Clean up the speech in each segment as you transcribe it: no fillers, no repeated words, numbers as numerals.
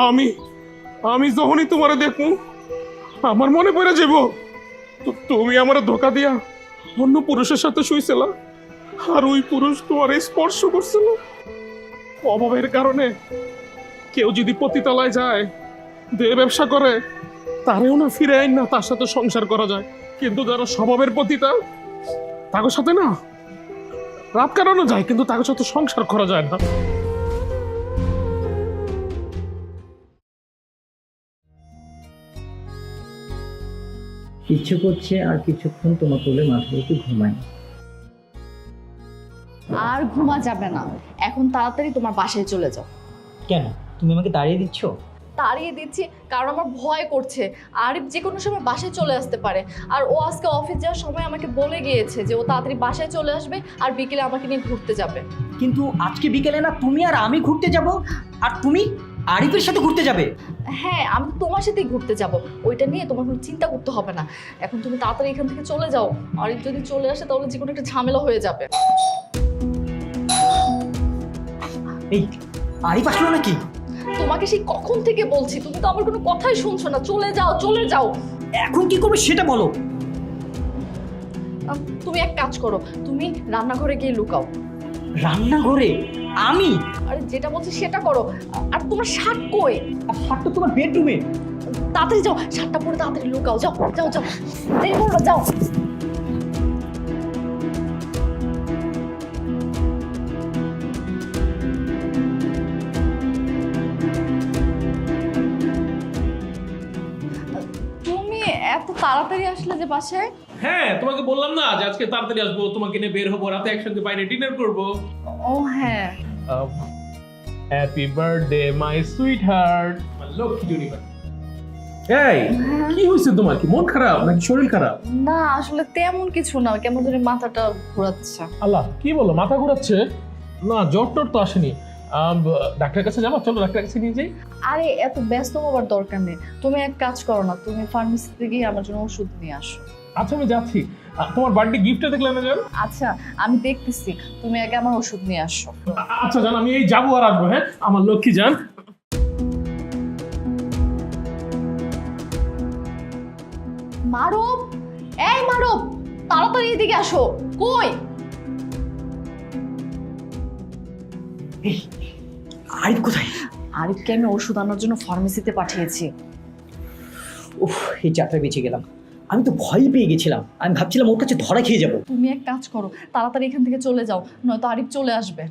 আমি আমি যখনই তোমারে দেখবো আমার মনে পড়ে যাব তুমি আমার ধোকা দিয়া অন্য পুরুষের সাথে শুইছিলা, আর ওই পুরুষ তোমার স্পর্শ করছিল। অভাবের কারণে কেউ যদি পতিতালায় যায়, দেহ ব্যবসা করে, তারেও না ফিরে আইন না তার সাথে সংসার করা যায়। কিন্তু যারা স্বভাবের পতিতা, তাদের সাথে না রাত কাটানো যায়, কিন্তু তাদের সাথে সংসার করা যায় না। ইচ্ছে করছে আর কিছুক্ষণ তোমার কোলে মাথা রেখে ঘুমাই। আর ঘুমা যাবে না, এখন তাড়াতাড়ি তোমার বাসায় চলে যাও। কেন তুমি আমাকে দাঁড়িয়ে দিচ্ছ? তাড়িয়ে দিচ্ছি কারণ আমার ভয় করছে আরিফ যে কোনো সময় বাসায় চলে আসতে পারে। আর ও আজকে অফিস যাওয়ার সময় আমাকে বলে গিয়েছে যে ও তাড়াতাড়ি বাসায় চলে আসবে আর বিকেলে আমাকে নিয়ে ঘুরতে যাবে। কিন্তু আজকে বিকেলে না তুমি আর আমি ঘুরতে যাব, আর তুমি আরিফের সাথে ঘুরতে যাবে। হ্যাঁ, আমি তো তোমার সাথেই ঘুরতে যাব, ওইটা নিয়ে তোমার কোনো চিন্তা করতে হবে না। এখন তুমি তাড়াতাড়ি এখান থেকে চলে যাও, আরিফ যদি চলে আসে তাহলে যে কোনো একটা ঝামেলা হয়ে যাবে। এই আরিফ আসলো নাকি? তোমাকে সেই কখন থেকে বলছি, তুমি তো আমার কোনো কথাই শুনছো না। চলে যাও, চলে যাও। এখন কি করবে সেটা বলো। তুমি এক কাজ করো, তুমি রান্নাঘরে গিয়ে লুকাও। রান্নাঘরে? আমি? আরে যেটা বলছি সেটা করো। আর তোমার শার্ট কই? আর শার্ট তো তোমার বেডরুমে। তাড়াতাড়ি যাও, শার্টটা পরে তাড়াতাড়ি লুকাও। যাও যাও যাও, দেরি করো, যাও। তুমি এত তাড়াতাড়ি আসলে যে বাসায়? হ্যাঁ, তোমাকে বললাম না যে আজকে তাড়াতাড়ি আসবো, তোমাকে নিয়ে বের হবো, রাতে একসঙ্গে বাইরে ডিনার করবো। ও হ্যাঁ, happy birthday my sweetheart, Lakshmi জুনিবার। এই কি হয়েছে তোমার? কি মন খারাপ নাকি শরীর খারাপ? না আসলে তেমন কিছু না, কেমন জানি মাথাটা ঘোরাচ্ছে। আল্লাহ, কি বলো, মাথা ঘোরাচ্ছে? না, জ্বর টর তো আসেনি। ডাক্তারের কাছে যাবো, চলো ডাক্তারের কাছে নিয়ে যাই। আরে এত ব্যস্ত হওয়ার দরকার নেই, তুমি এক কাজ করো না, তুমি ফার্মেসিতে গিয়ে আমার জন্য ওষুধ নিয়ে আসো। আচ্ছা, আমি যাচ্ছি। তোমার বার্থডে গিফটটা দেখলে না জান? আচ্ছা আমি দেখতেছি, তুমি আগে আমার ওষুধ নিয়ে আসো। আচ্ছা জান, আমি এই যাবো আর আসবো। হ্যাঁ, আমার লক্ষ্মী জান। মারুফ, এই মারুফ, তাড়াতাড়ি এদিকে আসো। কই? এই আরিফ কোথায়? আরিফকে আমি ওষুধ আনার জন্য ফার্মেসিতে পাঠিয়েছি। উফ, এই যাত্রা বেঁচে গেলাম। আমি তো ভয় পেয়ে গেছিলাম, আমি ভাবছিলাম ওর কাছে ধরা খেয়ে যাব। তুমি এক কাজ করো, তাড়াতাড়ি এখান থেকে চলে যাও, নয়তো আরিফ চলে আসবে।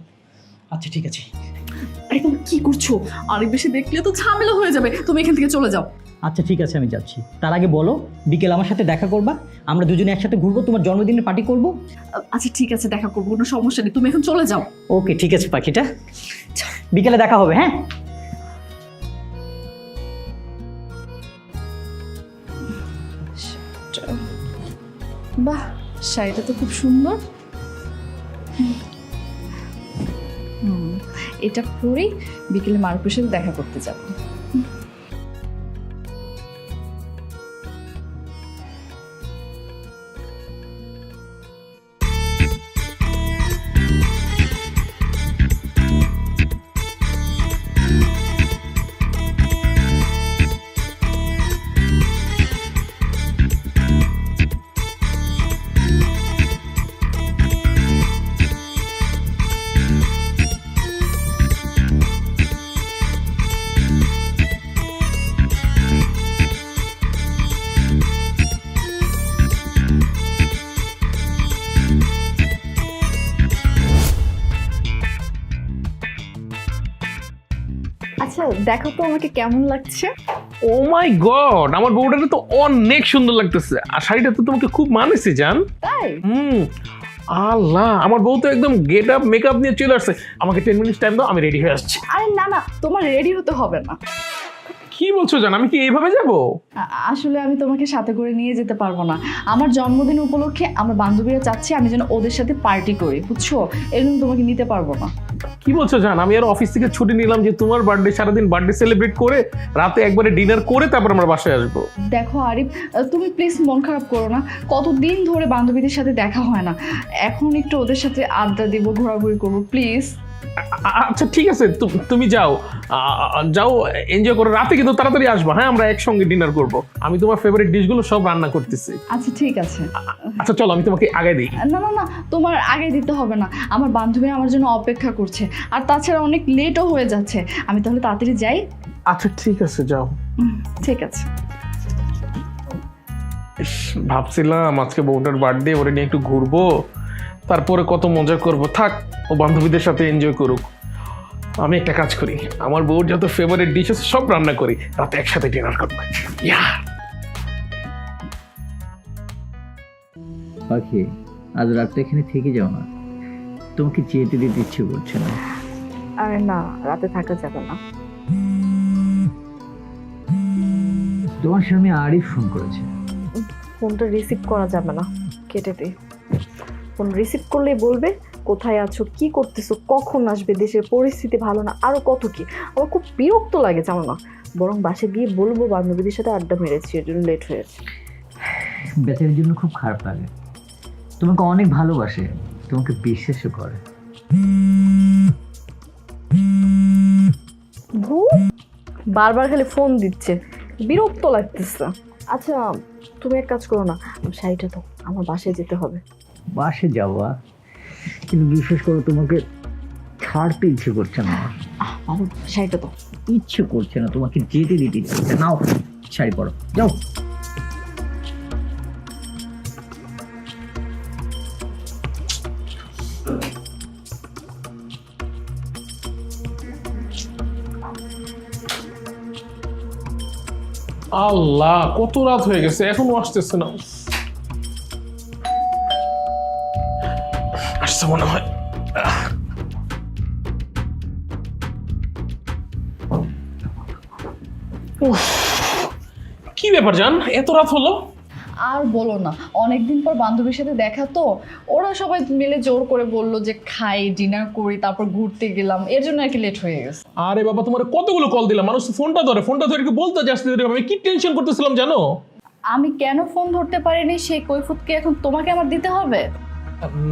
আচ্ছা ঠিক আছে। আরে তুমি কি করছো? আরিফ বেশি দেখলে তো ঝামেলা হয়ে যাবে, তুমি এখান থেকে চলে যাও। আচ্ছা ঠিক আছে, আমি যাচ্ছি। তার আগে বলো, বিকেল আমার সাথে দেখা করবা, আমরা দুজনে একসাথে ঘুরবো, তোমার জন্মদিনের পার্টি করব। আচ্ছা ঠিক আছে, দেখা করবো, কোনো সমস্যা নেই, তুমি এখন চলে যাও। ওকে ঠিক আছে পাখিটা, বিকেলে দেখা হবে। হ্যাঁ বাহ, শাড়িটা তো খুব সুন্দর। এটা পরেই বিকেলে মারুফের সাথে দেখা করতে যাবো। আচ্ছা দেখো তো আমাকে কেমন লাগছে। ও মাই গড, আমার বউটাকে তো অনেক সুন্দর লাগতেছে, আর শাড়িটা তো তোমাকে খুব মানেছে জান। তাই? আল্লাহ, আমার বউ তো একদম গেট আপ মেকআপ নিয়ে চলে আসছে। আমাকে 10 মিনিট টাইম দাও, আমি রেডি হয়ে আসছি। আরে না না, তোমার রেডি হতে হবে না। কি বলছো জান, আমি কি এইভাবে যাবো? আসলে আমি তোমাকে সাথে করে নিয়ে যেতে পারবো না। আমার জন্মদিন উপলক্ষে আমার বান্ধবীরা চাচ্ছে আমি যেন ওদের সাথে পার্টি করি, বুঝছো? এর জন্য তোমাকে নিতে পারবো না। কি বলছো জান, আমি আর অফিস থেকে ছুটি নিলাম যে তোমার বার্থডে, সারাদিন বার্থডে সেলিব্রেট করে রাতে একবারে ডিনার করে তারপর আমরা বাসায় আসবো। দেখো আরিফ, তুমি প্লিজ মন খারাপ করো না, কতদিন ধরে বান্ধবীদের সাথে দেখা হয় না, এখন একটু ওদের সাথে আড্ডা দিব, ঘোরাঘুরি করবো, প্লিজ। আচ্ছা ঠিক আছে, তুমি যাও, যাও এনজয় করো, রাতে কিন্তু তাড়াতাড়ি আসবা। হ্যাঁ, আমরা একসঙ্গে ডিনার করব। আমি তোমার ফেভারিট ডিশগুলো সব রান্না করতেছি। আচ্ছা ঠিক আছে। আচ্ছা চলো, আমি তোমাকে আগে দিই। না না না, তোমার আগে দিতে হবে না, আমার বান্ধবী আমার জন্য অপেক্ষা করছে, আর তাছাড়া অনেক লেটও হয়ে যাচ্ছে। আমি তাহলে তাড়াতাড়ি যাই। আচ্ছা ঠিক আছে, যাও। ঠিক আছে। ইস, ভাবছিলাম আজকে বউটার বার্থডে, ওরে নিয়ে একটু ঘুরবো, তারপরে কত মজা করব। থাক, ও বান্ধবীদের সাথে এনজয় করুক। আমি একটা কাজ করি, আমার বউর যত ফেভারিট ডিশ আছে সব রান্না করি, রাতে একসাথে ডিনার করবো। ইয়া পাখি, আজ রাতটা এখানে থেকে যাও না, তোমাকে যেতে দিতে ইচ্ছে করছে না। আরে না, রাতে থাকা যাবে না। তোমার স্বামী আরিফ ফোন করেছে। ফোনটা রিসিভ করা যাবে না, কেটে দে। ফোন রিসিভ করলেই বলবে কোথায় আছো, কি করতেছো, কখন আসবে, দেশের পরিস্থিতি ভালো না, আরো কত কি। আমার খুব বিরক্ত লাগে, জানো না। বরং বাসে গিয়ে বলবো বান্ধবীদের সাথে আড্ডা মেরেছি, এর জন্য লেট হয়েছে। বেচারির জন্য খুব খারাপ লাগে, তোমাকে অনেক ভালোবাসে, তোমাকে বিশ্বাসও করে। বারবার খালি ফোন দিচ্ছে, বিরক্ত লাগতেছে। আচ্ছা তুমি এক কাজ করো না, শাড়িটা তো আমার বাসায় যেতে হবে। বাসে যাওয়া, কিন্তু বিশেষ করে তোমাকে ছাড়তে ইচ্ছে করছে না। আমার শাড়িটা তো। ইচ্ছে করছে না, তোমাকে যেতে দিতে ইচ্ছে করছে। নাও শাড়ি পরো, যাও। আল্লাহ, কত রাত হয়ে গেছে, এখনো আসতেছে না। আসছে মনে হয়। উফ, কি ব্যাপার জান, এত রাত হলো? আর বলো না, অনেকদিন পর বান্ধবীর সাথে দেখা তো, ওরা সবাই মিলে জোর করে বললো যে খাই, ডিনার করি, তারপর ঘুরতে গেলাম, এর জন্য আর কি লেট হয়ে গেছে। আরে বাবা, তোমার কতগুলো কল দিলাম, মানুষ তো ফোনটা ধরে একটু বলতে যে আসতে দেরি হবে। আমি কি টেনশন করতেছিলাম জানো? আমি কেন ফোন ধরতে পারিনি সেই কৈফিয়ত কি এখন তোমাকে আমার দিতে হবে?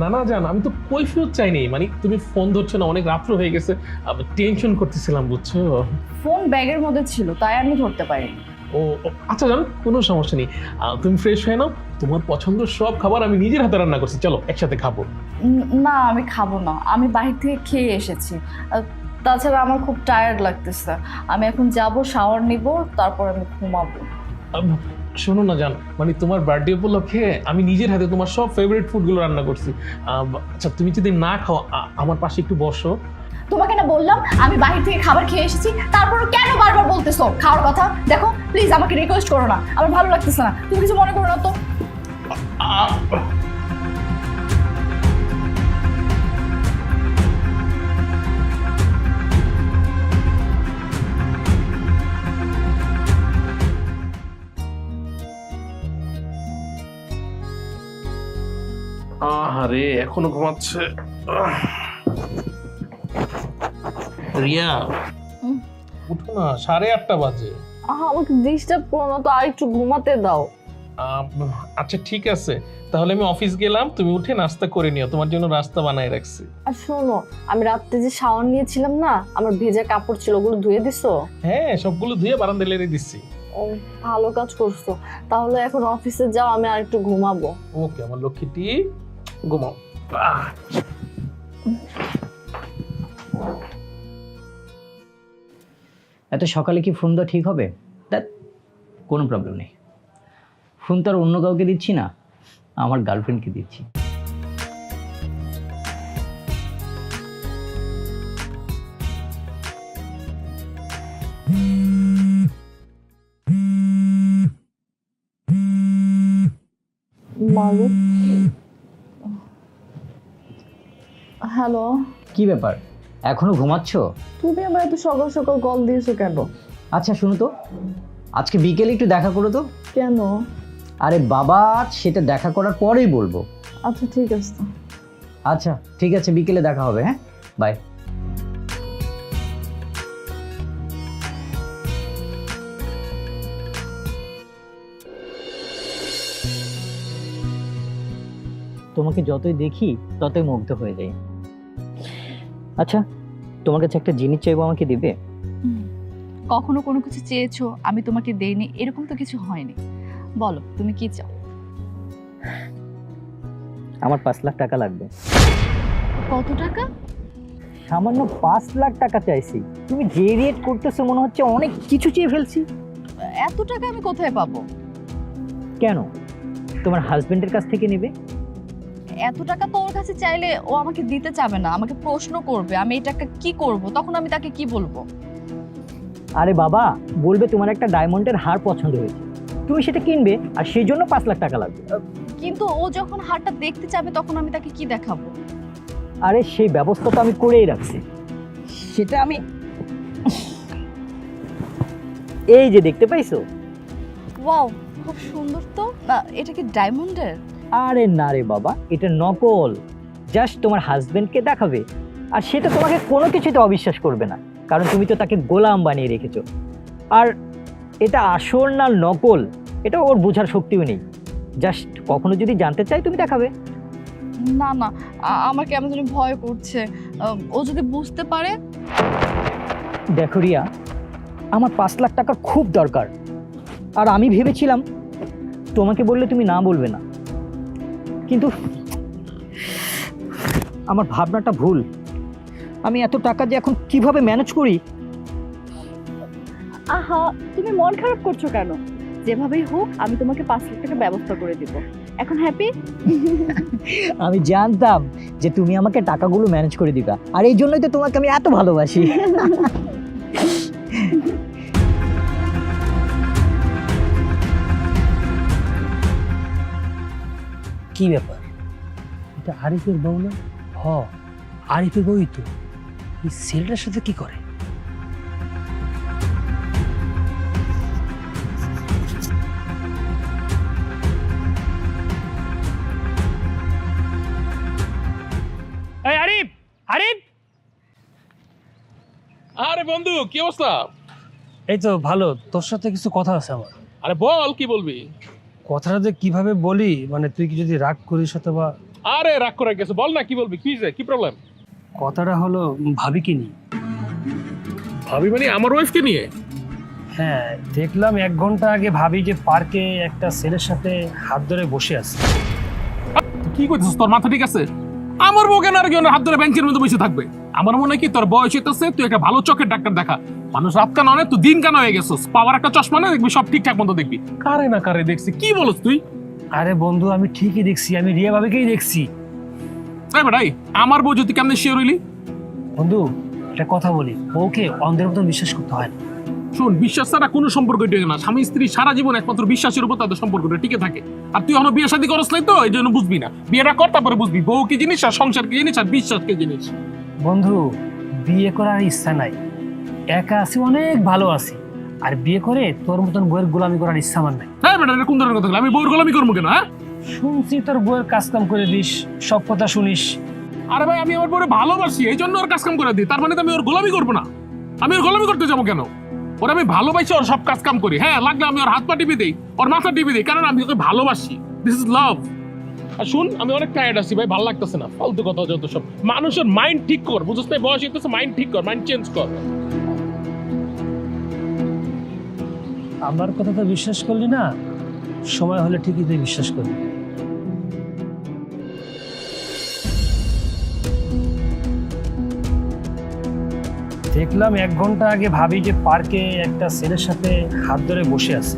না না জান, আমি তো কৈফিয়ত চাইনি, মানে তুমি ফোন ধরছো না, অনেক রাত্র হয়ে গেছে, টেনশন করতেছিলাম, বুঝছো? ফোন ব্যাগের মধ্যে ছিল, তাই আমি ধরতে পারিনি। ও আচ্ছা জান, কোনো সমস্যা নেই, তুমি ফ্রেশ হয়ে নাও, তোমার পছন্দের সব খাবার আমি নিজের হাতে রান্না করছি, চলো একসাথে খাবো। না আমি খাবো না, আমি বাহির থেকে খেয়ে এসেছি। তাছাড়া আমার খুব টায়ার্ড লাগতেছে, আমি এখন যাব, শাওয়ার নিব, তারপর আমি ঘুমাবো। শোনো না জান, মানে তোমার বার্থডে উপলক্ষে আমি নিজের হাতে তোমার সব ফেভারিট ফুডগুলো রান্না করছি। আচ্ছা তুমি যদি না খাও, আমার পাশে একটু বসো। তোমাকে না বললাম আমি বাহির থেকে খাবার খেয়ে এসেছি, তারপরও কেন বারবার বলতেছো খাওয়ার কথা? দেখো প্লিজ, আমাকে রিকোয়েস্ট করো না, আমার ভালো লাগতেছে না, তুমি কিছু মনে করো না তো। আরে এখনো ঘুমাচ্ছে। রিয়া, উঠো না, 8:30 বাজে। আমাকে ডিস্টার্ব করো না তো, আর একটু ঘুমাতে দাও। আচ্ছা ঠিক আছে, তাহলে আমি অফিস গেলাম, তুমি উঠে নাস্তা করে নিও, তোমার জন্য রাস্তা বানায় রাখছি। আর শোনো, আমি রাত্রে যে শাওয়ার নিয়েছিলাম না, আমার ভেজা কাপড় ছিল, ওগুলো ধুয়ে দিছো? হ্যাঁ, সবগুলো ধুয়ে বারান্দায় লেড়ে দিচ্ছি। ও, ভালো কাজ করছো। তাহলে এখন অফিসে যাও, আমি আর একটু ঘুমাবো। ওকে আমার লক্ষ্মীটি, ঘুমাও। এত সকালে কি ফোন দেওয়া ঠিক হবে? দ্যাট কোনো প্রবলেম নেই, ফোন তো আর অন্য কাউকে দিচ্ছি না, আমার গার্লফ্রেন্ডকে দিচ্ছি। মালু, হ্যালো। কি ব্যাপার, এখনো ঘুমাচ্ছ? তুমি আমার এত সকাল সকাল কল দিয়েছো কেন? আচ্ছা শুনো তো, আজকে বিকেলে একটু দেখা করো তো। কেন? আরে বাবা, সেটা দেখা করার পরেই বলবো। আচ্ছা ঠিক আছে। আচ্ছা ঠিক আছে, বিকেলে দেখা হবে। হ্যাঁ, বাই। তোমাকে যতই দেখি ততই মুগ্ধ হয়ে যাই। আচ্ছা তোমার কাছে একটা জিনিস চাইবো, আমাকে দিবে? কখনো কোনো কিছু চেয়েছো আমি তোমাকে দেইনি, এরকম তো কিছু হয়নি। বলো তুমি কি চাও? আমার 5 লাখ টাকা লাগবে। কত টাকা? সামান্য 5 লাখ টাকা চাইছি। তুমি যে রেট করতেছো মনে হচ্ছে অনেক কিছু চেয়ে ফেলছি। এত টাকা আমি কোথায় পাবো? কেন? তোমার হাজবেন্ডের কাছ থেকে নেবে? এত টাকা তো ওর কাছে চাইলে ও আমাকে দিতে চাবে না, আমাকে প্রশ্ন করবে আমি এই টাকা কি করব, তখন আমি তাকে কি বলবো? আরে বাবা, বলবে তোমার একটা ডায়মন্ডের হার পছন্দ হয়েছে, তুমি সেটা কিনবে, আর সেই জন্য 5 লাখ টাকা লাগবে। কিন্তু ও যখন হারটা দেখতে চাবে তখন আমি তাকে কি দেখাবো? আরে সেই ব্যবস্থা তো আমি করেই রাখছি, সেটা আমি এই যে দেখতে পাইছো। ওয়াও, খুব সুন্দর তো। এটা কি ডায়মন্ডের? আরে না রে বাবা, এটা নকল। জাস্ট তোমার হাজবেন্ডকে দেখাবে, আর সেটা তোমাকে কোনো কিছুতে অবিশ্বাস করবে না, কারণ তুমি তো তাকে গোলাম বানিয়ে রেখেছো। আর এটা আসল না নকল এটা ওর বোঝার শক্তিও নেই। জাস্ট কখনো যদি জানতে চাই তুমি দেখাবে। না না, আমার কেমন জানি ভয় করছে। ও যদি বুঝতে পারে? দেখো রিয়া, আমার 5 লাখ টাকার খুব দরকার, আর আমি ভেবেছিলাম তোমাকে বললে তুমি না বলবে না, কিন্তু আমার ভাবনাটা ভুল। আমি এত টাকা যে এখন কিভাবে ম্যানেজ করি। আহা, তুমি মন খারাপ করছো কেন? যেভাবেই হোক আমি তোমাকে 5 লাখ টাকা ব্যবস্থা করে দিব। এখন হ্যাপি? আমি জানতাম যে তুমি আমাকে টাকাগুলো ম্যানেজ করে দিবা, আর এই জন্যই তো তোমাকে আমি এত ভালোবাসি। কি ব্যাপার? এটা আরিফের বউ না? হ, আরিফের বউই তো। এই ছেলেটার সাথে কি করে? এই আরিফ, আরিফ! আরে বন্ধু, কি অবস্থা? এই তো ভালো। তোর সাথে কিছু কথা আছে আমার। আরে বল, কি বলবি? কথাটা যে কিভাবে বলি, মানে তুই কি যদি রাগ করিস অথবা। আরে রাগ করে গেছে, বল না কি বলবি, কি প্রবলেম? কথাটা হলো ভাবিকে নিয়ে। ভাবি মানে আমার ওয়াইফকে নিয়ে? হ্যাঁ, দেখলাম 1 ঘন্টা আগে ভাবি যে পার্কে একটা ছেলের সাথে হাত ধরে বসে আছে। কি করছিস? তোর মাথা ঠিক আছে? আমার বউ কেন আর কি হাত ধরে বেঞ্চের মধ্যে বসে থাকবে? আমার মনে হয় কি তোর বয়স হইতেছে, তুই একটা ভালো চোখের ডাক্তার দেখা। মানুষ রাত কানা অনেক, তুই দিন কানা হয়ে গেছিস। পাওয়ার একটা চশমা না, দেখবি সব ঠিকঠাক মতো দেখবি। কারে না কারে দেখছি, কি বলছ তুই? আরে বন্ধু, আমি ঠিকই দেখছি, আমি রিয়া ভাবিকেই দেখছি। এই বেটাই, আমার বউ যদি কেমনে শিওর হইলি? বন্ধু, একটা কথা বলি, বউকে অন্ধের মতো বিশ্বাস করতে হয় না। শোন, বিশ্বাস ছাড়া কোনো সম্পর্ক টিকে না। স্বামী স্ত্রী সারা জীবন একমাত্র বিশ্বাসের উপর তাদের সম্পর্কটা টিকে থাকে। আর তুই এখনো বিয়ে শাদী করস নাই তো, এই জন্য বুঝবি না। বিয়েটা কর, তারপরে বুঝবি বউ কি জিনিস, আর সংসার কি জিনিস, আর বিশ্বাস কি জিনিস। বন্ধু, বিয়ে করার ইচ্ছা নাই, একা আছি, অনেক ভালো আছি। আর বিয়ে করে তোর মতন বউয়ের গোলামি করার ইচ্ছা আমার নাই। হ্যাঁ বেটা, এটা কোন ধরনের কথা? আমি বউর গোলামি করবো কেন? হ্যাঁ, শুনছি তোর বউয়ের কাজ কাম করে দিস, সব কথা শুনিস। আরে ভাই, আমি আমার বউরে ভালোবাসি, এই জন্য ওর কাজ কাম করে দিই। তার মানে তো আমি ওর গোলামি করবো না? আমি ওর গোলামি করতে যাবো কেন? ওর আমি ভালোবাসি, ওর সব কাজ কাম করি। হ্যাঁ, লাগলে আমি ওর হাত পা টিপে দিই, ওর মাথা টিপে দিই, কারণ আমি ওকে ভালোবাসি। This is love. আর শুন, আমি অনেক টায়ার্ড আছি ভাই, ভালো লাগতেছে না, ফালতু কথা যত সব। মানুষের মাইন্ড ঠিক কর, বুঝছিস না? বয়স হইতেছে, মাইন্ড ঠিক কর, মাইন্ড চেঞ্জ কর। আমার কথা তো বিশ্বাস করলি না, সময় হলে ঠিকই তুই বিশ্বাস করবি। দেখলাম 1 ঘন্টা আগে ভাবি যে পার্কে একটা ছেলের সাথে হাত ধরে বসে আছে।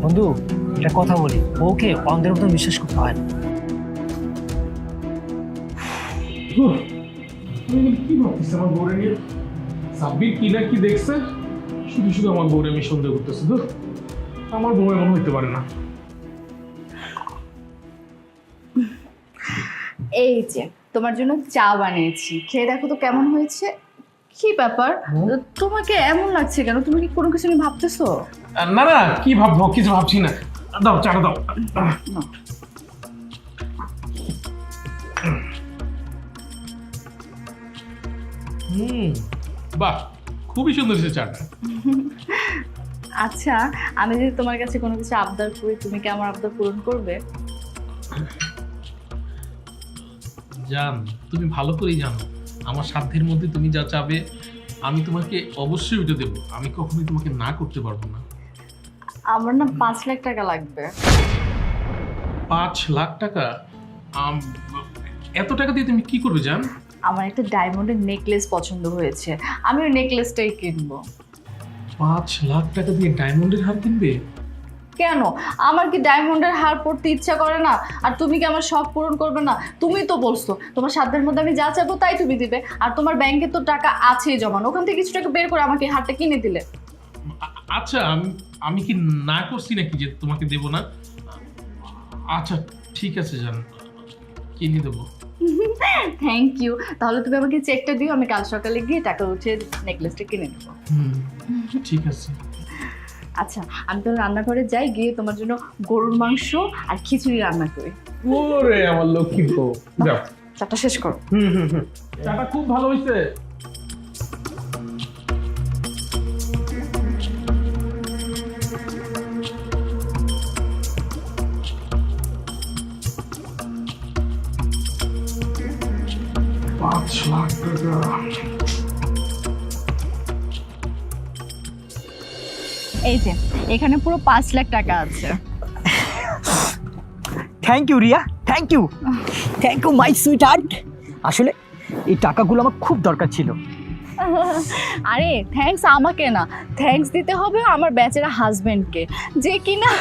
বন্ধু, একটা কথা বলি, ওকে অন্ধের মতো বিশ্বাস করতে হয় না। কি ভাবছিস আমার বউরে নিয়ে? সাব্বির কি না কি দেখছে, শুধু শুধু আমার বউরে আমি সন্দেহ করতেছি। ধুর, আমার বউ এমন হইতে পারে না। এই যে তোমার জন্য চা বানিয়েছি, খেয়ে দেখো তো কেমন হয়েছে। কি ব্যাপার, তোমাকে এমন লাগছে কেন? তুমি কি কোনো কিছু নিয়ে ভাবতেছো? না না, কি ভাববো, কিছু ভাবছি না। দাও, চাটা দাও। বাহ, খুবই সুন্দর হয়েছে চাটা। আচ্ছা, আমি যদি তোমার কাছে কোনো কিছু আবদার করি, তুমি কি আমার আবদার পূরণ করবে? জান, তুমি ভালো করেই জানো আমার সাধ্যের মধ্যে তুমি যা চাবে আমি তোমাকে অবশ্যই ওইটা দেবো। আমি কখনোই তোমাকে না করতে পারবো না। আমার না 5 লাখ টাকা লাগবে। 5 লাখ টাকা? এত টাকা দিয়ে তুমি কি করবে জান? আমার একটা ডায়মন্ডের নেকলেস পছন্দ হয়েছে, আমি ওই নেকলেসটাই কিনবো। 5 লাখ টাকা দিয়ে ডায়মন্ডের হার কিনবে? কেন, আমার কি ডায়মন্ডের হার পরতে ইচ্ছা করে না? আর তুমি কি আমার শখ পূরণ করবে না? তুমি তো বলছো তোমার সাধ্যের মধ্যে আমি যা চাইবো তাই তুমি দিবে, আর তোমার ব্যাংকে তো টাকা আছেই জমানো, ওখান থেকে কিছু টাকা বের করে আমাকে হারটা কিনে দিলে। আচ্ছা, আমি কি না করছি নাকি যে তোমাকে দেব না? আচ্ছা ঠিক আছে জান, কিনে দেবো। Thank you. তাহলে তুমি আমাকে চেকটা দিও, আমি কাল সকালে গিয়ে টাকা উঠিয়ে নেকলেসটা কিনে নেবো। ঠিক আছে। আচ্ছা, আমি তো রান্নাঘরে যাই, গিয়ে তোমার জন্য গরুর মাংস আর খিচুড়ি রান্না করি। ওরে আমার লক্ষ্মী বউ, যাও। চাটা শেষ করো। চাটা খুব ভালো হয়েছে। এই যে এখানে পুরো 5 লাখ টাকা আছে। Thank you Riya, thank you my sweetheart. আসলে এই টাকাগুলো আমার খুব দরকার ছিল। আরে থ্যাঙ্কস আমাকে না, থ্যাঙ্কস দিতে হবে আমার বেচারা হাজবেন্ডকে, যে কিনা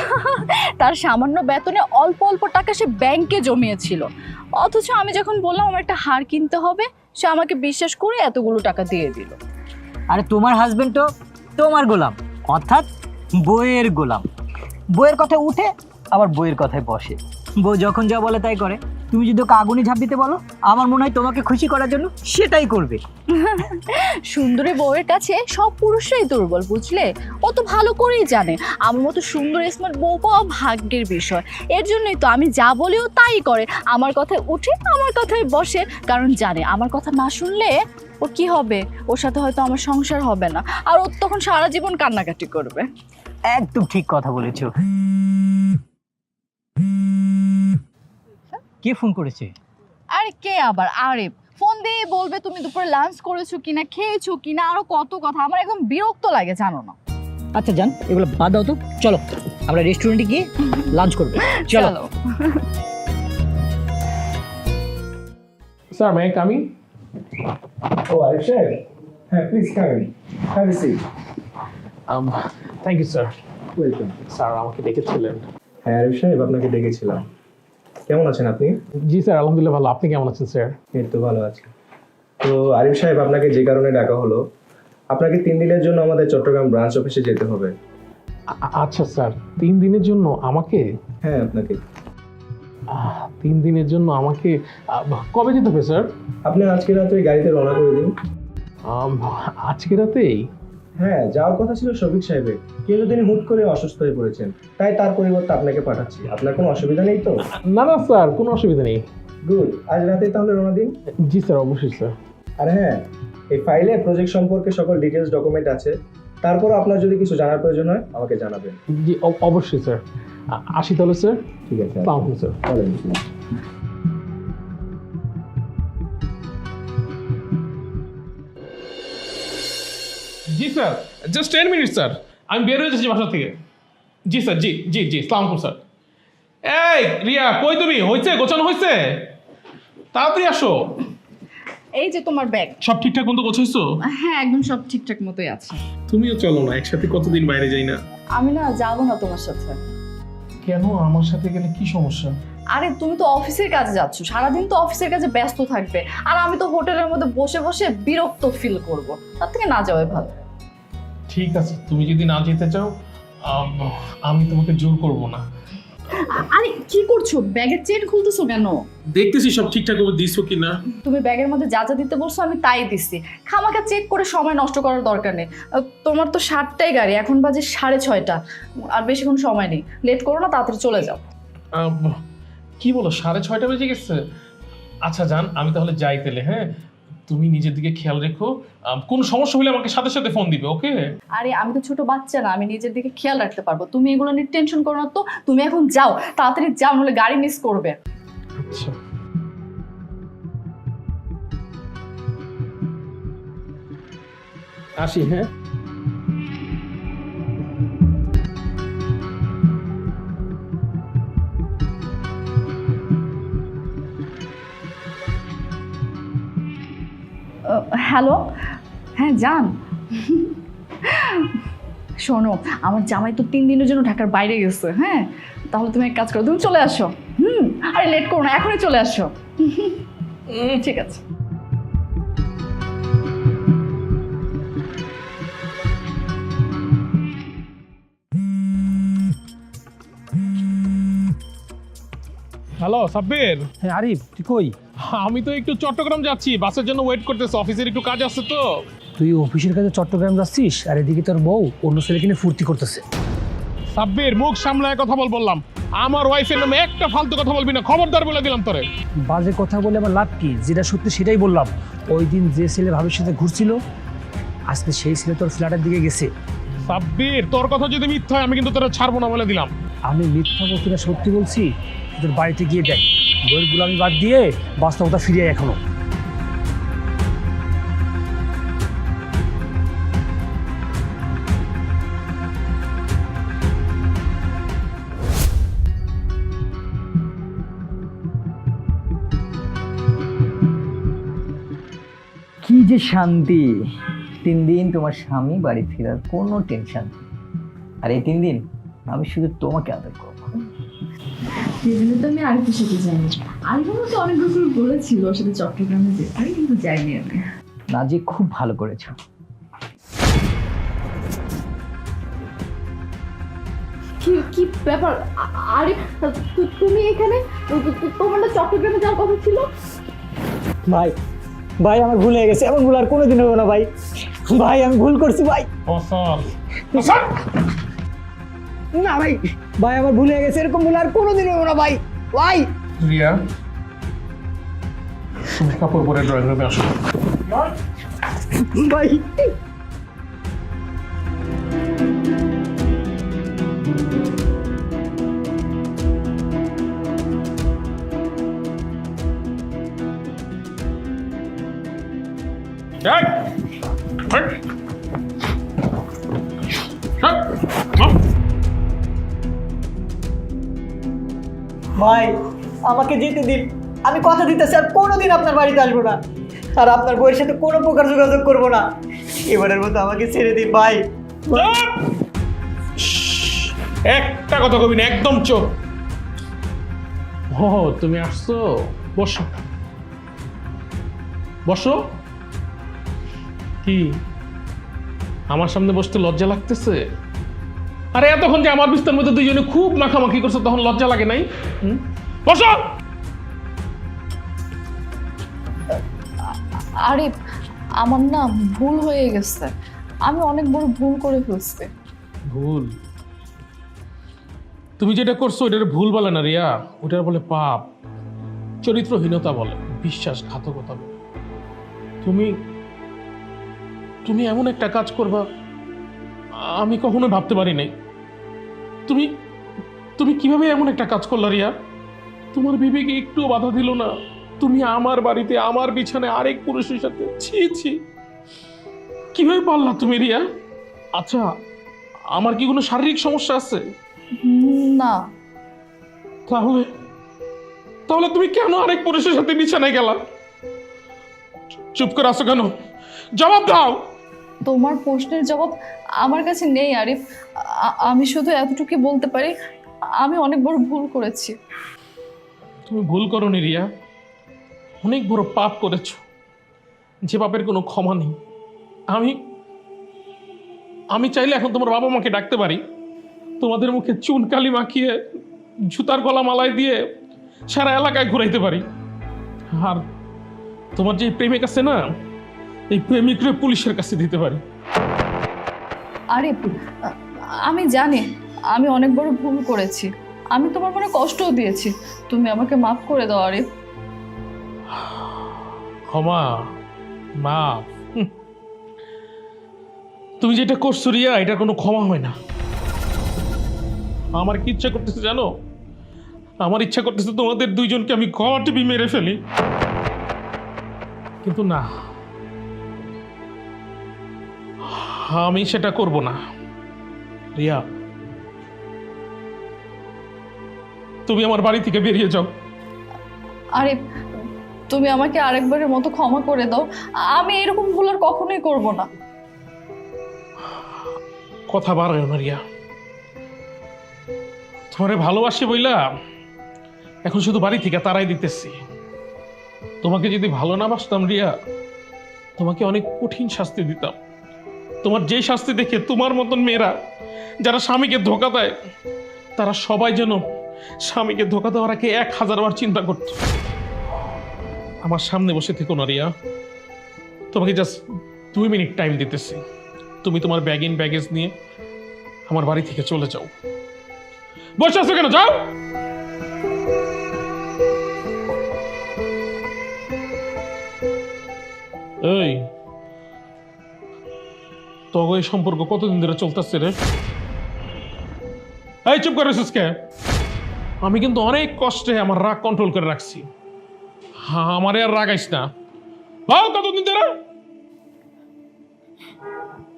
তার সামান্য বেতনে অল্প অল্প টাকা সে ব্যাংকে জমিয়েছিল, অথচ আমি যখন বললাম আমার একটা হার কিনতে হবে, সে আমাকে বিশ্বাস করে এতগুলো টাকা দিয়ে দিল। আরে তোমার হাজবেন্ড তো তোমার গোলাম, অর্থাৎ বইয়ের গোলাম। বইয়ের কথায় উঠে আবার বইয়ের কথায় বসে। বউ যখন যা বলে তাই করে। তুমি যদি ওকে আগুনে ঝাঁপ দিতে বলো, আমার মনে হয় তোমাকে খুশি করার জন্য সেটাই করবে। সুন্দরী বউয়ের কাছে সব পুরুষরাই দুর্বল, বুঝলে? ও তো ভালো করেই জানে আমার মতো সুন্দর স্মার্ট বউ পাওয়া ভাগ্যের বিষয়। এর জন্যই তো আমি যা বলিও তাই করে, আমার কথায় উঠে আমার কথায় বসে, কারণ জানে আমার কথা না শুনলে ও কি হবে, ওর সাথে হয়তো আমার সংসার হবে না, আর ও তখন সারা জীবন কান্নাকাটি করবে। একদম ঠিক কথা বলেছো। কে ফোন করেছে? আরে কে আবার? আরে ফোন দিয়ে বলবে তুমি দুপুরে লাঞ্চ করেছো কিনা, খেয়েছো কিনা, আরো কত কথা। আমার একদম বিরক্ত লাগে, জানো না? আচ্ছা জান, এগুলো বাদ দাও তো, চলো আমরা রেস্টুরেন্টে গিয়ে লাঞ্চ করবো। চলো। Sir, may I coming? Oh, Arif Saib. Please come in. Have a seat. Thank you sir. Welcome. Sir আমাকে ডেকেছিলেন? হ্যাঁ আরিফ সাহেব, আপনাকে ডেকেছিলাম। কেমন আছেন আপনি? জি স্যার, আলহামদুলিল্লাহ ভালো। আপনি কেমন আছেন স্যার? এই তো ভালো আছি। তো আরিফ সাহেব, আপনাকে যে কারণে ডাকা হলো, আপনাকে 3 দিনের জন্য আমাদের চট্টগ্রাম ব্রাঞ্চ অফিসে যেতে হবে। আচ্ছা স্যার, 3 দিনের জন্য আমাকে? হ্যাঁ আপনাকে। 3 দিনের জন্য আমাকে কবে যেতে হবে স্যার? আপনি আজকে রাতে গাড়িতে রওনা করে দিন। আজকে রাতেই? হ্যাঁ, যাওয়ার কথা ছিল শফিক সাহেবের, কিন্তু তিনি হুট করে অসুস্থ হয়ে পড়েছেন, তাই তার পরিবর্তে আপনাকে পাঠাচ্ছি। আপনার কোনো অসুবিধা নেই তো? না না স্যার, কোনো অসুবিধা নেই। গুড, আজ রাতেই তাহলে রওনা দিন। জি স্যার, অবশ্যই স্যার। আর হ্যাঁ, এই ফাইলে প্রজেক্ট সম্পর্কে সকল ডিটেলস ডকুমেন্ট আছে। তারপর আপনার যদি কিছু জানার প্রয়োজন হয় আমাকে জানাবেন। জি অবশ্যই স্যার। আসি তাহলে স্যার। ঠিক আছে, আসসালামু আলাইকুম স্যার। চলেন। জি স্যার, জাস্ট 10 মিনিট স্যার, আমি বের হয়ে যাচ্ছি বাসা থেকে। জি স্যার, জি জি জি, আসসালামু আলাইকুম স্যার। এই রিয়া, কই তুমি? হয়েছে, গোছানো হয়েছে? তাড়াতাড়ি আসো। এই যে তোমার ব্যাগ। সব ঠিকঠাক মতো গোছাইছো? হ্যাঁ, একদম সব ঠিকঠাক মতোই আছে। তুমিও চলো না, একসাথে কতদিন বাইরে যাই না। আমি না যাবো না তোমার সাথে। কেন? আমার সাথে গেলে কি সমস্যা? আরে তুমি তো অফিসের কাজে যাচ্ছ, সারাদিন তো অফিসের কাজে ব্যস্ত থাকবে, আর আমি তো হোটেলের মধ্যে বসে বসে বিরক্ত ফিল করব। তার থেকে না যাওয়াই ভালো। ঠিক আছে, তুমি যদি না যেতে চাও আমি তোমাকে জোর করব না। আরে কি করছো? ব্যাগের চেন খুলতেছো কেন? দেখতেছি সব ঠিকঠাক করে দিছো কিনা। তুমি ব্যাগের মধ্যে যা যা দিতে বলছো আমি তাই দিচ্ছি, খামাখা চেক করে সময় নষ্ট করার দরকার নেই। তোমার তো 7টায় গাড়ি, এখন বাজে 6:30, আর বেশিক্ষণ সময় নেই, লেট করো না, তাড়াতাড়ি চলে যাও। কি বলো, 6:30 বেজে গেছে? আচ্ছা জান, আমি তাহলে যাই তাহলে। হ্যাঁ, তুমি নিজের দিকে খেয়াল রেখো, কোনো সমস্যা হলে আমাকে সাথে সাথে ফোন দিবে, ওকে? আরে আমি তো ছোট বাচ্চা না, আমি নিজের দিকে খেয়াল রাখতে পারবো, তুমি এগুলো নিয়ে টেনশন করো না তো। তুমি এখন যাও, তাড়াতাড়ি যাও, নাহলে গাড়ি মিস করবে। আচ্ছা। আসি, হ্যাঁ। হ্যালো, হ্যাঁ যান। শোনো, আমার জামাই তো 3 দিনের জন্য ঢাকার বাইরে গেছে। হ্যাঁ, তাহলে তুমি এক কাজ করো, তুমি চলে আসো। আরে লেট করো না, এখনই চলে আসো। ঠিক আছে। হ্যালো সাব্বির, হ্যাঁ আরিফ, তুই কই? আমি তো একটু চট্টগ্রাম যাচ্ছি, বাসের জন্য ওয়েট করতেছি, অফিসের একটু কাজ আছে তো। তুই অফিসের কাছে চট্টগ্রাম যাচ্ছিস, আর এদিকে তোর বউ অন্য ছেলে কিনে ফুর্তি করতেছে। সাব্বির, মুখ সামলায় কথা বললাম। আমার ওয়াইফের নামে একটা ফালতু কথা বলবি না, খবরদার বলে দিলাম তোরে। বাজে কথা বলে আমার লাভ কি? যেটা সত্যি সেটাই বললাম। ওই দিন যে ছেলে ভাবির সাথে ঘুরছিল, আজকে সেই ছেলে তোর ফ্ল্যাটের দিকে গেছে। সাব্বির, তোর কথা যদি মিথ্যা হয় আমি কিন্তু তোরা ছাড়বো না বলে দিলাম। আমি মিথ্যা বলছি না, সত্যি বলছি। তোর বাড়িতে গিয়ে দেখ, বইয়ের গুলামি বাদ দিয়ে বাস্তবতা ফিরে আয় এখনো। কি যে শান্তি! 3 দিন তোমার স্বামী বাড়ি ফেরার কোনো টেনশন নেই। আর এই 3 দিন আমি শুধু তোমাকে আদর করবো। সেজন্য তো আমি আরিফের সাথে যাইনি। আরিফ আমাকে অনেক বছর বলেছিল ওর সাথে চট্টগ্রামে যেতে, আমি কিন্তু যাইনি আমি। নাজি, খুব ভালো করেছো। কি কি ব্যাপার আরিফ, তুমি এখানে? তোমার না চট্টগ্রামে যাওয়ার কথা ছিল? ভাই, ভাই আমার ভুল হয়ে গেছে, এমন ভুল আর কোনোদিন হবে না ভাই। ভাই আমি ভুল করছি ভাই। না ভাই, ভাই আমার ভুল হয়ে গেছে, এরকম ভুল আর কোনোদিন হবে না ভাই। ভাই রিয়া, তুমি কাপড় পরে ড্রয়িং রুমে আসো। ভাই, এই, এই, ভাই আমাকে যেতে দিন, আমি কথা দিতেছি আর কোনোদিন আপনার বাড়িতে আসবো না, আর আপনার বউয়ের সাথে কোনো প্রকার যোগাযোগ করবো না। এবারের মতো আমাকে ছেড়ে দিন ভাই। একটা কথা কবি না, একদম চোখ। ও তুমি আসছো, বসো বসো। কি আমার সামনে বসতে লজ্জা লাগতেছে? আরে এতক্ষণ যে আমার বিস্তার মধ্যে দুইজনে খুব মাখামাখি করছো, তখন লজ্জা লাগে নাই? বসো। আরিফ, আমার না ভুল হয়ে গেছে, আমি অনেক বড় ভুল করে ফেলছি। ভুল? তুমি যেটা করছো ওটার ভুল বলে না রিয়া, ওটার বলে পাপ, চরিত্রহীনতা বলে, বিশ্বাসঘাতকতা বলে। তুমি তুমি এমন একটা কাজ করবা আমি কখনো ভাবতে পারি নাই। তুমি তুমি কিভাবে এমন একটা কাজ করলা রিয়া? তোমার বিবেকে একটুও বাধা দিল না? তুমি আমার বাড়িতে আমার বিছানায় আরেক পুরুষের সাথে, ছি ছি, কিভাবে পারলা তুমি রিয়া? আচ্ছা, আমার কি কোনো শারীরিক সমস্যা আছে? না। তাহলে তাহলে তুমি কেন আরেক পুরুষের সাথে বিছানায় গেলা? চুপ করে আছো কেন? জবাব দাও। তোমার প্রশ্নের জবাব আমার কাছে নেই আরিফ। আমি শুধু এতটুকু বলতে পারি, আমি অনেক বড় ভুল করেছি। তুমি ভুল করোনি রিয়া, অনেক বড় পাপ করেছো, যে পাপের কোনো ক্ষমা নেই। আমি আমি চাইলে এখন তোমার বাবা মাকে ডাকতে পারি, তোমাদের মুখে চুন কালি মাখিয়ে জুতার গলা মালাই দিয়ে সারা এলাকায় ঘুরাইতে পারি। আর তোমার যে প্রেমিক আছে না, এই প্রেমিকরে পুলিশের কাছে দিতে পারি। আরিফ, আমি জানি আমি অনেক বড় ভুল করেছি, আমি তোমার মনে কষ্টও দিয়েছি, তুমি আমাকে মাফ করে দাও আরিফ। ক্ষমা, মাফ? তুমি যেটা করছো রিয়া, এটা কোনো ক্ষমা হয় না। আমার কি ইচ্ছা করতেছে জানো? আমার ইচ্ছা করতেছে তোমাদের দুইজনকে আমি গলা টিপি মেরে ফেলি, কিন্তু না, আমি সেটা করব না। রিয়া, তুমি আমার বাড়ি থেকে বেরিয়ে যাও। আরে তুমি আমাকে আরেকবারের মতো ক্ষমা করে দাও, আমি এরকম ভুল আর কখনোই করব না। কথা বাড়ায় না রিয়া, তোমারে ভালোবাসি বইলা এখন শুধু বাড়ি থেকে তারাই দিতেছি। তোমাকে যদি ভালো না বাসতাম রিয়া, তোমাকে অনেক কঠিন শাস্তি দিতাম। তোমার যে শাস্তি দেখে তোমার মতন মেয়েরা যারা স্বামীকে ধোকা দেয়, তারা সবাই যেন স্বামীকে ধোকা দেওয়ার আগে 1000 বার চিন্তা করত। আমার সামনে বসে থেকো না রিয়া, তোমাকে জাস্ট 2 মিনিট টাইম দিতেছি। তুমি তোমার ব্যাগ ইন ব্যাগেজ নিয়ে আমার বাড়ি থেকে চলে যাও। বসে আছো কেন, যাও। এই তবে এই সম্পর্ক কতদিন ধরে চলতেছে রে? এই চুপ করে কে? আমি কিন্তু অনেক কষ্টে আমার রাগ কন্ট্রোল করে রাখছি। হ্যাঁ, আমারে আর রাগাইস না। বাও, কতদিন ধরে?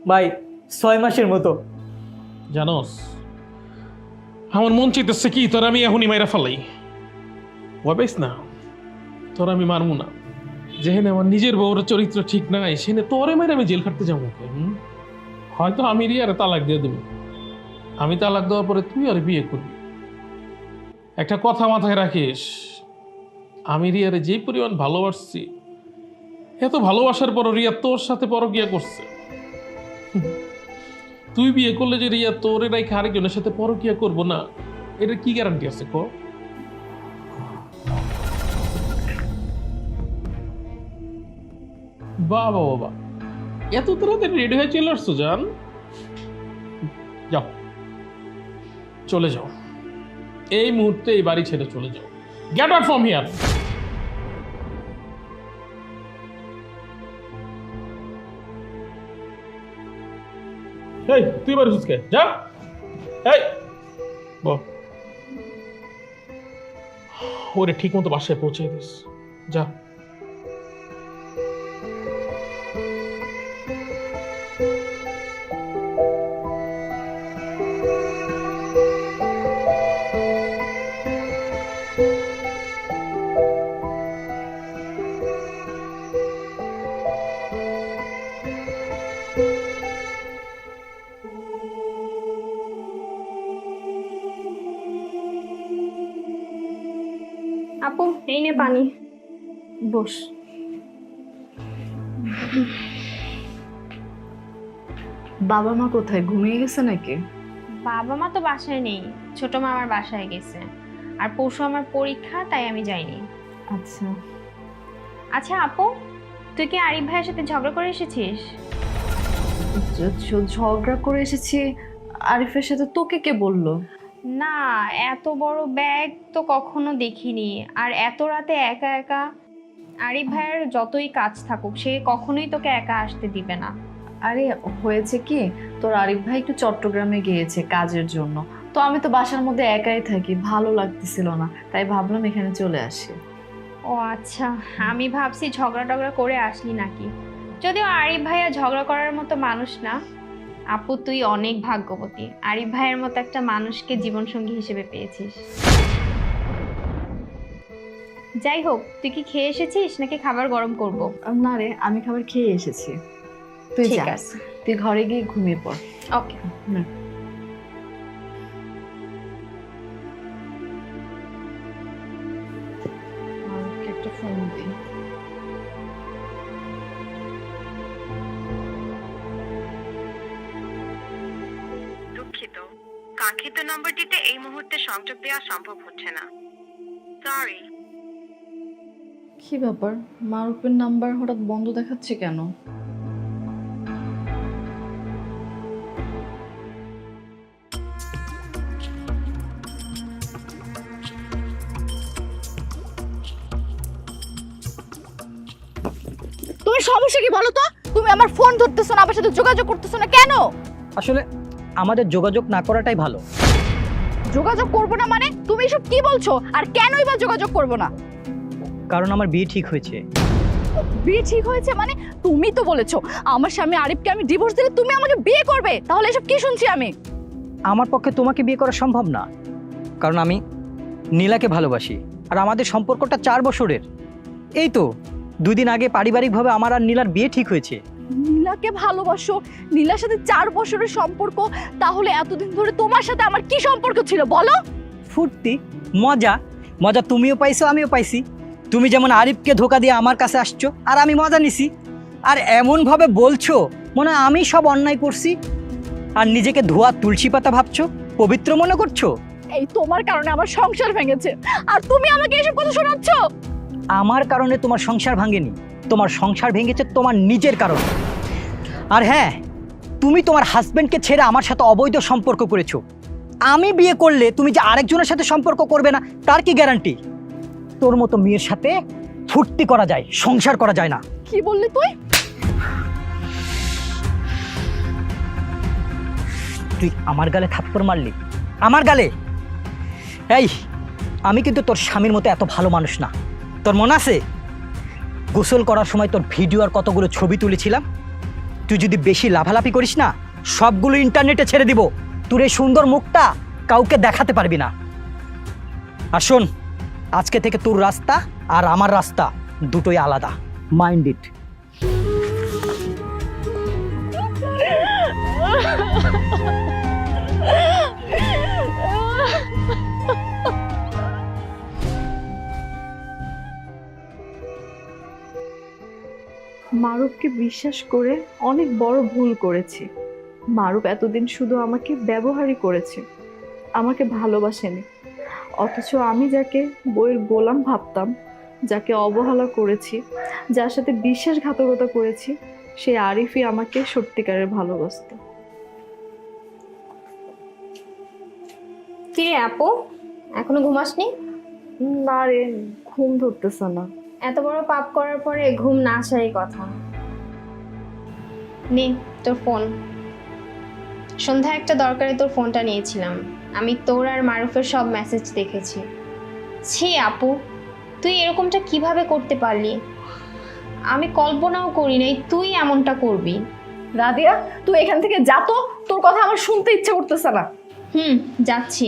ভাই 6 মাসের মতো। জানোস, আমার মন চাইতেছে কি তোর আমি এখনই মাইরা ফেলাই। ভাবিস না তোর আমি মারমু না। যেখানে আমার নিজের বউর চরিত্র ঠিক নাই, সেখানে তোরে মাইরা আমি জেল খাটতে যাবো। হয়তো আমি রিয়ারে তালাক দিয়ে দেবো। আমি তালাক দেওয়ার পরে তুই আর বিয়ে করবি। একটা কথা মাথায় রাখিস, আমি রিয়ারে যেই পরিমাণ ভালোবাসছি, এত ভালোবাসার পর রিয়া তোর সাথে পরকিয়া করছে। তুই বিয়ে করলে যে রিয়া তোর রাইখে আরেকজনের সাথে পরকিয়া করবো না, এটার কি গ্যারান্টি আছে কো? বাবা বাবা, এত তাড়াতাড়ি রেডি হয়ে চলে আসছো জান? যাও, চলে যাও, এই মুহূর্তে এই বাড়ি ছেড়ে চলে যাও। Get out from here. এই তুই বাড়ি সুস্কে যা। এই ওরে ঠিক মতো বাসায় পৌঁছে দিস, যা। আপু এই নে পানি, বস। বাবা মা কোথায়, ঘুমিয়ে গেছে নাকি? বাবা মা তো বাসায় নেই, ছোট মা আমার বাসায় গেছে। আর পরশু আমার পরীক্ষা, তাই আমি যাইনি। আচ্ছা আচ্ছা আপু, তুই কি আরিফ ভাইয়ের সাথে ঝগড়া করে এসেছিস? ঝগড়া করে এসেছি আরিফের সাথে? তোকে কে বললো? না, এত বড় ব্যাগ তো কখনো দেখিনি, আর এত রাতে একা একা। আরিফ ভাইয়ের যতই কাজ থাকুক, সে কখনোই তোকে একা আসতে দিবে না। আরে হয়েছে কি, তোর আরিফ ভাই একটু চট্টগ্রামে গিয়েছে কাজের জন্য, তো আমি তো বাসার মধ্যে একাই থাকি, ভালো লাগতেছিল না, তাই ভাবলাম এখানে চলে আসি। ও আচ্ছা, আমি ভাবছি ঝগড়া টগড়া করে আসলি নাকি। যদিও আরিফ ভাইয়া ঝগড়া করার মতো মানুষ না। আপু তুই অনেক ভাগ্যবতী, আরিফ ভাইয়ের মতো একটা মানুষকে জীবনসঙ্গী হিসেবে পেয়েছিস। যাই হোক, তুই কি খেয়ে এসেছিস নাকি খাবার গরম করব? না রে, আমি খাবার খেয়ে এসেছি। তুই ঠিক যা, আছে। তুই ঘরে গিয়ে ঘুমিয়ে পড়। ওকে। একটা ফোন দিই। দুঃখিত, কাঙ্ক্ষিত নম্বরটিতে এই মুহূর্তে সংযোগ দেওয়া সম্ভব হচ্ছে না। সরি। কি ব্যাপার, মারুফের নাম্বার হঠাৎ বন্ধ দেখাচ্ছে কেন? তোমার সমস্যা কি বলো তো? তুমি আমার ফোন ধরতেছো না, আমার সাথে যোগাযোগ করতেছো না কেন? আসলে আমাদের যোগাযোগ না করাটাই ভালো। যোগাযোগ করবো না মানে? তুমি এসব কি বলছো? আর কেনই বা যোগাযোগ করবো না? কারণ আমার বিয়ে ঠিক হয়েছে। বিয়ে ঠিক হয়েছে মানে? তুমি তো বলেছো আমার স্বামী আরিফকে আমি ডিভোর্স দিলে তুমি আমাকে বিয়ে করবে, তাহলে এসব কি শুনছি আমি? আমার পক্ষে তোমাকে বিয়ে করা সম্ভব না, কারণ আমি নীলাকে ভালোবাসি আর আমাদের সম্পর্কটা 4 বছরের। এই তো 2 দিন আগে পারিবারিকভাবে আমার আর নীলার বিয়ে ঠিক হয়েছে। নীলাকে ভালোবাসো, নীলার সাথে 4 বছরের সম্পর্ক, তাহলে এতদিন ধরে তোমার সাথে আমার কি সম্পর্ক ছিল বলো? ফুর্তি, মজা। মজা তুমিও পাইছো, আমিও পাইছি। তুমি যেমন আরিফকে ধোকা দিয়ে আমার কাছে আসছো আর আমি মজা নিছি, আর এমনভাবে বলছো মনে হয় আমি সব অন্যায় করছি, আর নিজেকে ধোয়া তুলসী পাতা ভাবছো, পবিত্র মনে করছো। এই তোমার কারণে আমার সংসার ভেঙেছে, আর তুমি আমাকে এসব কথা শোনাচ্ছ? আমার কারণে তোমার সংসার ভাঙেনি, তোমার সংসার ভেঙেছে তোমার নিজের কারণে। আর হ্যাঁ, তুমি তোমার হাজবেন্ডকে ছেড়ে আমার সাথে অবৈধ সম্পর্ক করেছো। আমি বিয়ে করলে তুমি যে আরেকজনের সাথে সম্পর্ক করবে না তার কি গ্যারান্টি? তোর মতো মেয়ের সাথে ফুর্তি করা যায়, সংসার করা যায় না। কি বললি তুই? তুই আমার গালে থাপ্পড় মারলি, আমার গালে? এই, আমি কিন্তু তোর স্বামীর মতো এত ভালো মানুষ না। তোর মনে আছে গোসল করার সময় তোর ভিডিও আর কতগুলো ছবি তুলেছিলাম? তুই যদি বেশি লাফালাফি করিস না, সবগুলো ইন্টারনেটে ছেড়ে দিব। তোর এই সুন্দর মুখটা কাউকে দেখাতে পারবি না। আর শোন, আজকে থেকে তোর রাস্তা আর আমার রাস্তা দুটোই আলাদা। Mind it. মারুফকে বিশ্বাস করে অনেক বড় ভুল করেছি। মারুফ এতদিন শুধু আমাকে ব্যবহারই করেছে, আমাকে ভালোবাসেনি। অথচ আমি যাকে বইয়ের গোলাম ভাবতাম, যাকে অবহেলা করেছি, যার সাথে বিশ্বাসঘাতকতা করেছি, সে আরিফই আমাকে সত্যিকারের ভালোবাসত। কি রে আপু, এখনো ঘুমাসনি? না রে, ঘুম ধরতেছে না। এত বড় পাপ করার পরে ঘুম না আসারই কথা। নে তোর ফোন। সন্ধ্যায় একটা দরকারে তোর ফোনটা নিয়েছিলাম। আমি তোর আর মারুফের সব মেসেজ দেখেছি। ছি আপু, তুই এরকমটা কিভাবে করতে পারলি? আমি কল্পনাও করি নাই তুই এমনটা করবি। রাদিয়া, তুই এখান থেকে যা তো, তোর কথা আমার শুনতে ইচ্ছে করতেছে না। যাচ্ছি,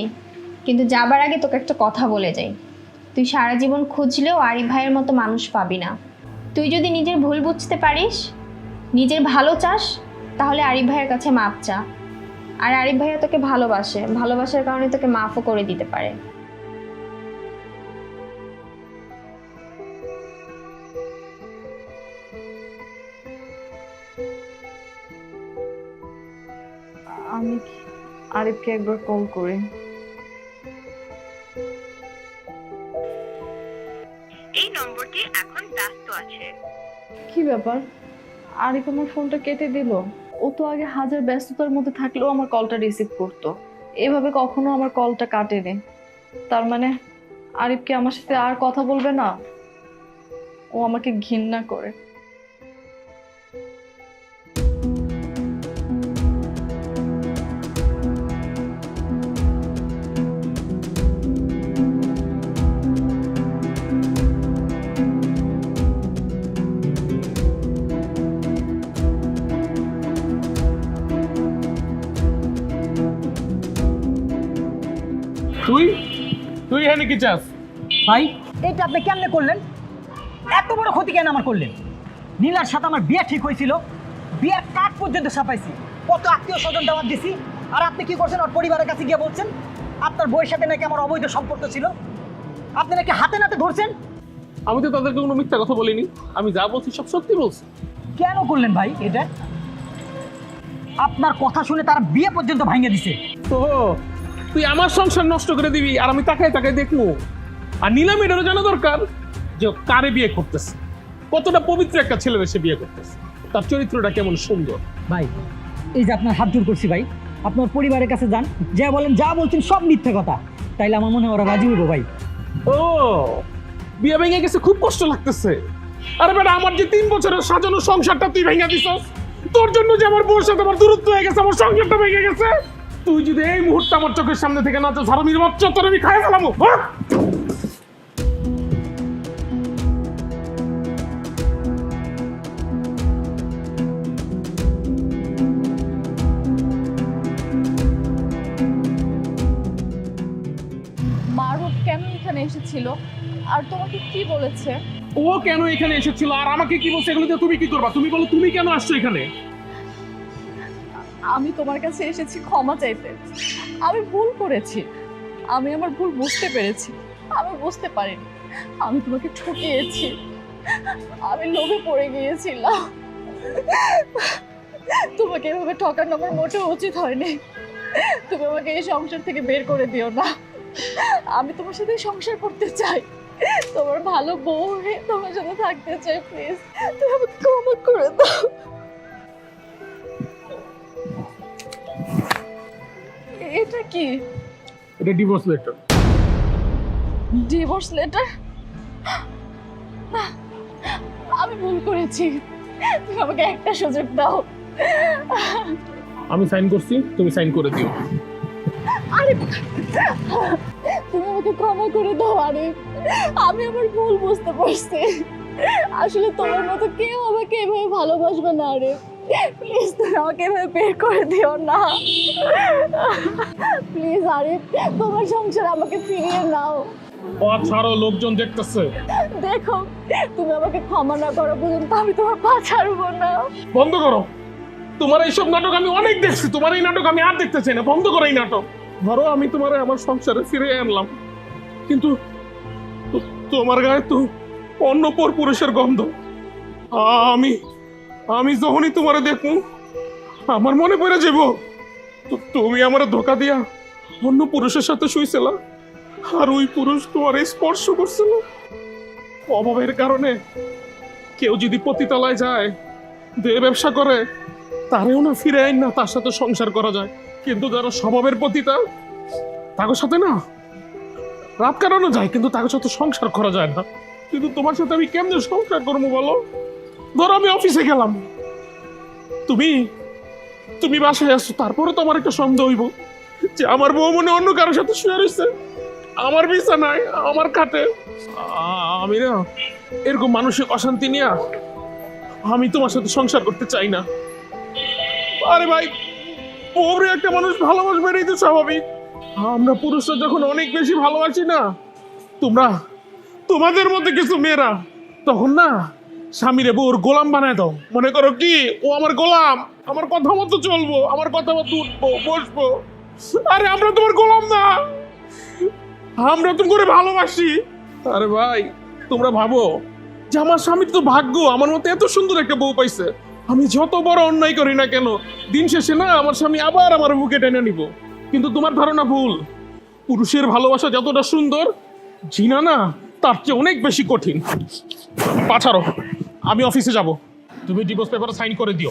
কিন্তু যাবার আগে তোকে একটা কথা বলে যাই। তুই সারা জীবন খুঁজলেও আরিফ ভাইয়ের মতো মানুষ পাবি না। তুই যদি নিজের ভুল বুঝতে পারিস, নিজের ভালো চাস, তাহলে আরিফ ভাইয়ের কাছে মাপ চা। আর আরিফ ভাইয়া তোকে ভালোবাসে, ভালোবাসার কারণে তোকে মাফও করে দিতে পারে। আমি আরিফকে একবার কল করি। এই নম্বরটি এখন ব্যস্ত আছে। কি ব্যাপার, আরিফ আমার ফোনটা কেটে দিল? ও তো আগে হাজার ব্যস্ততার মধ্যে থাকলেও আমার কলটা রিসিভ করতো, এভাবে কখনো আমার কলটা কাটেনি। তার মানে আরিফ কি আমার সাথে আর কথা বলবে না? ও আমাকে ঘৃণা করে। তুই তুই এখানে কি চাস? ভাই, এটা আপনি কেমনে করলেন? এত বড় ক্ষতি কেন আমার করলেন? নীলার সাথে আমার বিয়ে ঠিক হয়েছিল, বিয়ের কার্ড পর্যন্ত ছাপাইছি, কত আত্মীয় স্বজন দাওয়াত দিছি, আর আপনি কি করছেন? ওর পরিবারের কাছে গিয়ে বলছেন আপনার বউয়ের সাথে নাকি আমার অবৈধ সম্পর্ক ছিল। আপনি নাকি হাতে নাতে ধরছেন। আমি তো তাদেরকে কোনো মিথ্যা কথা বলিনি, আমি যা বলছি সব সত্যি বলছি। কেন করলেন ভাই এটা? আপনার কথা শুনে তার বিয়ে পর্যন্ত ভাঙিয়ে দিছে। তো তুই আমার সংসার নষ্ট করে দিবি আর আমি তাকায় তাকায় দেখবো? আর নীলাম এটারও জানা দরকার যে ও কারে বিয়ে করতেছে, কতটা পবিত্র একটা ছেলের সে বিয়ে করতেছে, তার চরিত্রটা কেমন সুন্দর। ভাই, এই যে আপনার হাত জোর করছি ভাই, আপনার পরিবারের কাছে যান, যা বলেন, যা বলছেন সব মিথ্যে কথা, তাইলে আমার মনে হয় ওরা রাজি হইব ভাই। ও, বিয়ে ভেঙে গেছে, খুব কষ্ট লাগতেছে। আরে বেটা, আমার যে 3 বছরের সাজানো সংসারটা তুই ভেঙে দিছস, তোর জন্য যে আমার বউর সাথে আমার দূরত্ব হয়ে গেছে, আমার সংসারটা ভেঙে গেছে। তুই যদি এই মুহূর্তে আমার চোখের সামনে থেকে না তো ঝাড়মির বাচ্চা, তোর আমি খাই ফেলামো। এসেছিল আর তোমাকে কি বলেছে? ও কেন এখানে এসেছিল আর আমাকে কি বলছে এগুলো দিয়ে তুমি কি করবা? তুমি বলো তুমি কেন আসছো এখানে? আমি তোমার কাছে এসেছি ক্ষমা চাইতে। আমি ভুল করেছি, আমি আমার ভুল বুঝতে পেরেছি। আমি বুঝতে পারিনি, আমি তোমাকে ঠকিয়েছি, আমি লোভে পড়ে গিয়েছিলাম। তোমাকে এভাবে ঠকানো আমার মোটেও উচিত হয়নি। তুমি আমাকে এই সংসার থেকে বের করে দিও না। আমি তোমার সাথে সংসার করতে চাই, তোমার ভালো বউ হয়ে তোমার সাথে থাকতে চাই। প্লিজ তুমি আমাকে ক্ষমা করে দাও। এটা কি? এটা ডিভোর্স লেটার। Divorce letter? না, আমি ভুল করেছি, তুমি আমাকে একটা সুযোগ দাও। আমি সাইন করছি, তুমি সাইন করে দিও। আরে তুমি আমাকে ক্ষমা করে দাও। আরে আমি আমার ভুল বুঝতে পারছি, আসলে তোমার মতো কেউ আমাকে এভাবে ভালোবাসবে না। আরে প্লিজ তুমি আমাকে এভাবে বের করে দিও না, প্লিজ। আরে তোমার সংসার আমাকে ফিরিয়ে নাও। পথ ছাড়ো, লোকজন দেখতেছে। দেখো, তুমি আমাকে ক্ষমা না করা পর্যন্ত আমি তোমার পা ছাড়বো না। বন্ধ করো, তোমার এইসব নাটক আমি অনেক দেখছি, তোমার এই নাটক আমি আর দেখতে চাই না। বন্ধ করো এই নাটক। ধরো আমি তোমার আমার সংসারে ফিরে আনলাম, কিন্তু তোমার গায়ে তো অন্য পর পুরুষের গন্ধ। আমি আমি যখনই তোমারে দেখবো আমার মনে পড়ে যাব তুমি আমার ধোকা দিয়া অন্য পুরুষের সাথে শুইছিলা, আর ওই পুরুষ তোমার স্পর্শ করছিল। অভাবের কারণে কেউ যদি পতিতালায় যায়, দেহ ব্যবসা করে, তারেও না ফিরে আইন না তার সাথে সংসার করা যায়। কিন্তু যারা স্বভাবের পতিতা, তাদের সাথে না রাত কাটানো যায়, কিন্তু তাদের সাথে সংসার করা যায় না। কিন্তু তোমার সাথে আমি কেমনে সংসার করবো বলো? ধরো আমি অফিসে গেলাম, তুমি তুমি বাসায় আসছো, তারপরে তো আমার একটা সন্দেহ হইব যে আমার বউ মনে অন্য কারোর সাথে শুয়ে রয়েছে আমার বিছানায়, আমার খাটে। আমি না এরকম মানসিক অশান্তি নিয়ে আমি তোমার সাথে সংসার করতে চাই না। আরে ভাই, বউরে একটা মানুষ ভালোবাসবে, এটাই তো স্বাভাবিক। আমরা পুরুষরা যখন অনেক বেশি ভালোবাসি না, তোমাদের মধ্যে কিছু মেয়েরা তখন না স্বামীরে বউর গোলাম বানায় দাও। মনে করো কি ও আমার গোলাম, আমার কথা মতো চলবো, আমার কথা মতো উঠবো বসবো। আরে আমরা তোমার গোলাম না, আমরা তুমি করে ভালোবাসি। আরে ভাই, তোমরা ভাবো যে আমার স্বামীর তো ভাগ্য আমার মতো এত সুন্দর একটা বউ পাইছে। আমি যত বড় অন্যায় করি না কেন, দিন শেষে না আমার স্বামী আবার আমার বুকে টেনে নিব। কিন্তু তোমার ধারণা ভুল। পুরুষের ভালোবাসা যতটা সুন্দর, জিনা না তার চেয়ে অনেক বেশি কঠিন। পাছাড়ো, আমি অফিসে যাব, তুমি ডিভোর্স পেপারে সাইন করে দিও।